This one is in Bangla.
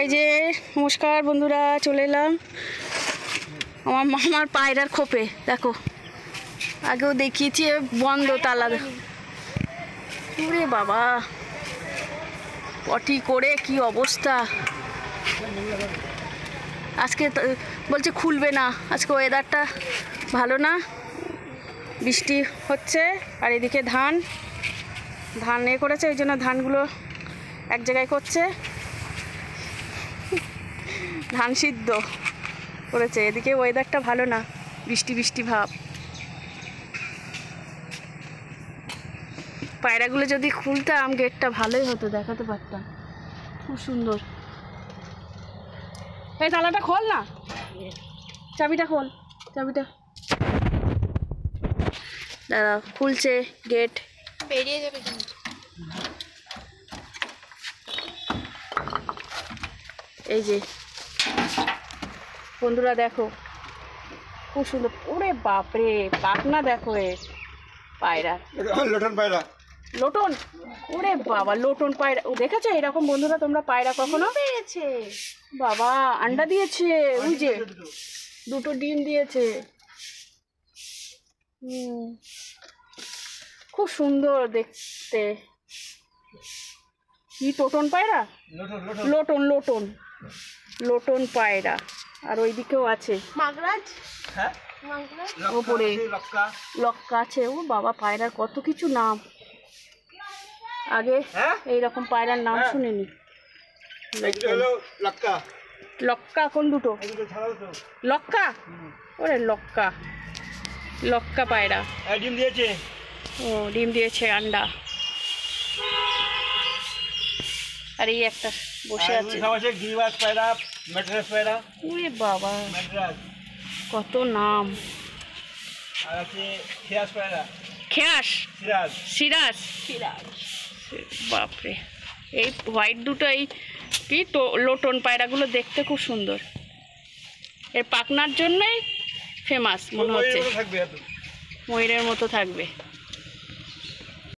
এই যে নমস্কার বন্ধুরা, চলে এলাম আমার মামার পায়রার খোপে। দেখো, আগেও দেখিয়েছি, বন্ধ তালা। ওরে বাবা, পটি করে কি অবস্থা। আজকে বলছে খুলবে না, আজকে ওয়েদারটা ভালো না, বৃষ্টি হচ্ছে। আর এদিকে ধান করেছে, ওই জন্য ধানগুলো এক জায়গায় করছে, ধান সিদ্ধ করেছে। এদিকে ওয়েদারটা ভালো না, বৃষ্টি বৃষ্টি ভাব। পায়রাগুলো যদি খুলতাম গেটটা ভালোই হতো, দেখাতে পারতাম, খুব সুন্দর। এই তালাটা খোল না, চাবিটা খোল, চাবিটা। দাদা খুলছে গেট, বেরিয়ে যাবে কিন্তু। এই যে বন্ধুরা দেখো, খুব সুন্দর। ওরে বাপরে, পাখনা দেখো এর পায়রা, লোটন পায়রা, লোটন। ওরে বাবা, লোটন পায়রা দেখেছো এরকম বন্ধুরা তোমরা পায়রা কখনো পেয়েছে? বাবা আন্ডা দিয়েছে, ওই যে দুটো ডিম দিয়েছে। খুব সুন্দর দেখতে। কি টোটন পায়রা? লোটন লোটন লোটন পায়রা। আর ওইদিকেও আছে মাগরাজ, ওপরে লক্কা আছে। ও বাবা, পায়রার কত কিছু নাম, আগে এইরকম পায়রার নাম শুনিনি। লক্কা কোন দুটো? লক্কা, ওরে লক্কা, লক্কা পায়রা। ডিম দিয়েছে। ও ডিম দিয়েছে, আন্ডা। আর এই একটা বসে আছে। গিরিবাজ পায়রা, ম্যাড্রাস পায়রা। ওরে বাবা, কত নাম। আর আছে খিরাস পায়রা, খেয়াস, সিরাজ, সিরাজ, বাপরে। এই হোয়াইট দুটো, এই কি তো লোটন পায়রাগুলো দেখতে খুব সুন্দর। এর পাখনার জন্যই ফেমাস মনে হচ্ছে, থাকবে ময়ূরের মতো থাকবে।